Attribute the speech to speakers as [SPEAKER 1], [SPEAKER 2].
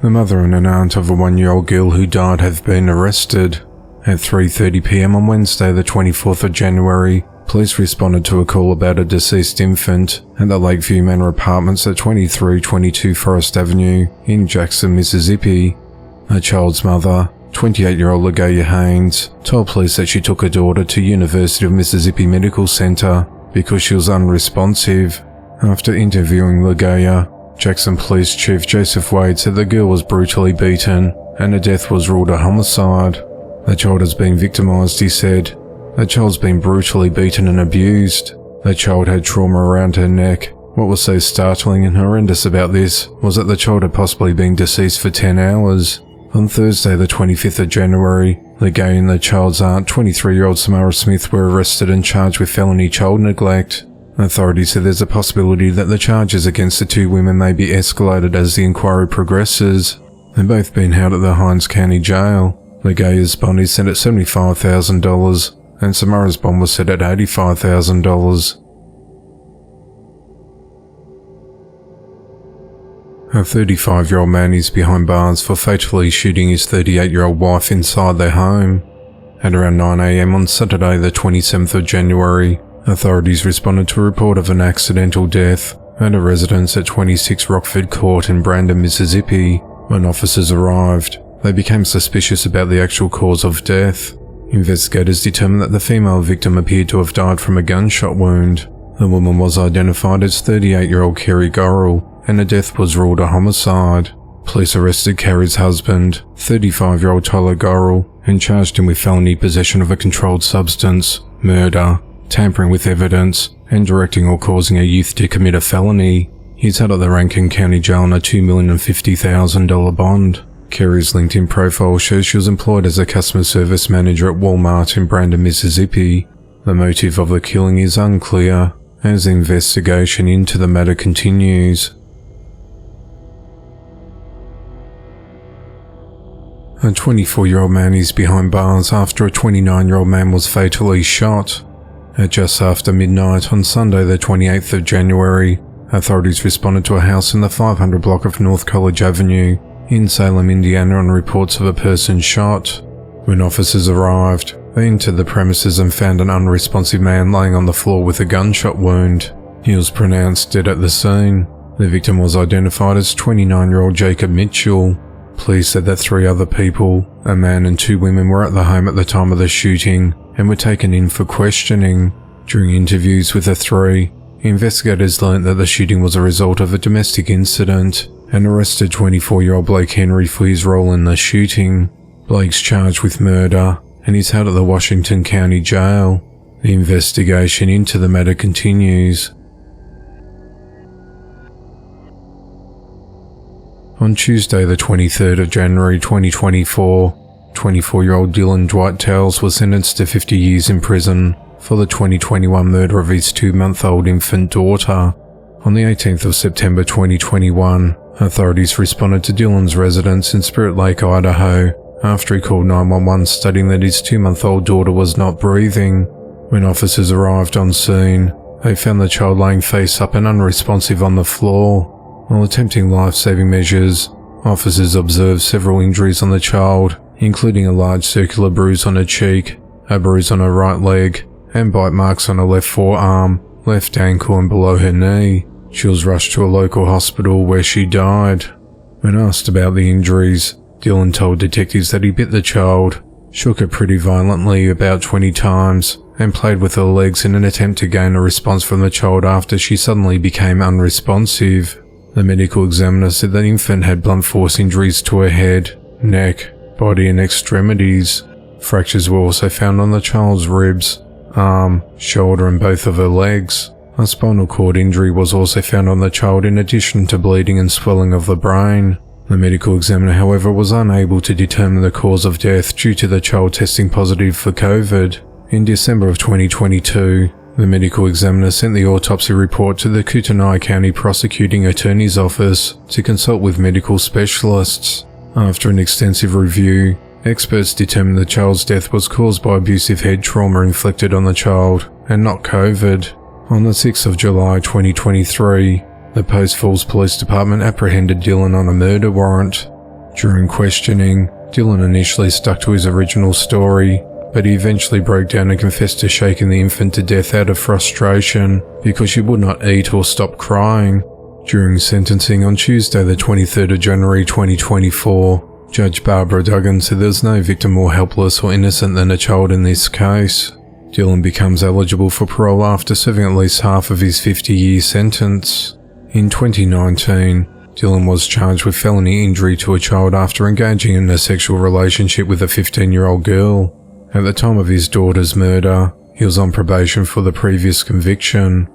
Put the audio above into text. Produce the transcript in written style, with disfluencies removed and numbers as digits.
[SPEAKER 1] The mother and an aunt of a 1-year-old girl who died have been arrested. At 3:30 p.m. on Wednesday the 24th of January, police responded to a call about a deceased infant at the Lakeview Manor Apartments at 2322 Forest Avenue in Jackson, Mississippi. The child's mother, 28-year-old LaGaia Haynes, told police that she took her daughter to University of Mississippi Medical Center because she was unresponsive. After interviewing LaGaia, Jackson Police Chief Joseph Wade said the girl was brutally beaten and her death was ruled a homicide. The child has been victimized, he said. The child's been brutally beaten and abused. The child had trauma around her neck. What was so startling and horrendous about this was that the child had possibly been deceased for 10 hours. On Thursday the 25th of January, LaGaia and the child's aunt, 23-year-old Samara Smith, were arrested and charged with felony child neglect. Authorities said there's a possibility that the charges against the two women may be escalated as the inquiry progresses. They've both been held at the Hinds County Jail. LaGaia's bond is set at $75,000 and Samara's bond was set at $85,000. A 35-year-old man is behind bars for fatally shooting his 38-year-old wife inside their home. At around 9 a.m. on Saturday the 27th of January, authorities responded to a report of an accidental death at a residence at 26 Rockford Court in Brandon, Mississippi. When officers arrived, they became suspicious about the actual cause of death. Investigators determined that the female victim appeared to have died from a gunshot wound. The woman was identified as 38-year-old Carrie Gorrell, and her death was ruled a homicide. Police arrested Carrie's husband, 35-year-old Tyler Gorrell, and charged him with felony possession of a controlled substance, murder, tampering with evidence, and directing or causing a youth to commit a felony. He's held at the Rankin County Jail on a $2,050,000 bond. Carrie's LinkedIn profile shows she was employed as a customer service manager at Walmart in Brandon, Mississippi. The motive of the killing is unclear, as the investigation into the matter continues. A 24-year-old man is behind bars after a 29-year-old man was fatally shot. At just after midnight on Sunday the 28th of January, authorities responded to a house in the 500 block of North College Avenue in Salem, Indiana on reports of a person shot. When officers arrived, they entered the premises and found an unresponsive man laying on the floor with a gunshot wound. He was pronounced dead at the scene. The victim was identified as 29-year-old Jacob Mitchell. Police said that 3 other people, a man and 2 women, were at the home at the time of the shooting and were taken in for questioning. During interviews with the 3, investigators learned that the shooting was a result of a domestic incident and arrested 24-year-old Blake Henry for his role in the shooting. Blake's charged with murder and is held at the Washington County Jail. The investigation into the matter continues. On Tuesday the 23rd of January 2024, 24-year-old Dylan Dwight Towles was sentenced to 50 years in prison for the 2021 murder of his 2-month-old infant daughter. On the 18th of September 2021, authorities responded to Dylan's residence in Spirit Lake, Idaho, after he called 911 stating that his 2-month-old daughter was not breathing. When officers arrived on scene, they found the child laying face up and unresponsive on the floor. While attempting life-saving measures, officers observed several injuries on the child, including a large circular bruise on her cheek, a bruise on her right leg, and bite marks on her left forearm, left ankle and below her knee. She was rushed to a local hospital where she died. When asked about the injuries, Dylan told detectives that he bit the child, shook her pretty violently about 20 times, and played with her legs in an attempt to gain a response from the child after she suddenly became unresponsive. The medical examiner said the infant had blunt force injuries to her head, neck, body and extremities. Fractures were also found on the child's ribs, arm, shoulder and both of her legs. A spinal cord injury was also found on the child in addition to bleeding and swelling of the brain. The medical examiner, however, was unable to determine the cause of death due to the child testing positive for COVID. In December of 2022, the medical examiner sent the autopsy report to the Kootenai County Prosecuting Attorney's Office to consult with medical specialists. After an extensive review, experts determined the child's death was caused by abusive head trauma inflicted on the child and not COVID. On the 6th of July 2023, the Post Falls Police Department apprehended Dylan on a murder warrant. During questioning, Dylan initially stuck to his original story, but he eventually broke down and confessed to shaking the infant to death out of frustration because she would not eat or stop crying. During sentencing on Tuesday the 23rd of January 2024, Judge Barbara Duggan said there's no victim more helpless or innocent than a child in this case. Dylan becomes eligible for parole after serving at least half of his 50-year sentence. In 2019, Dylan was charged with felony injury to a child after engaging in a sexual relationship with a 15-year-old girl. At the time of his daughter's murder, he was on probation for the previous conviction.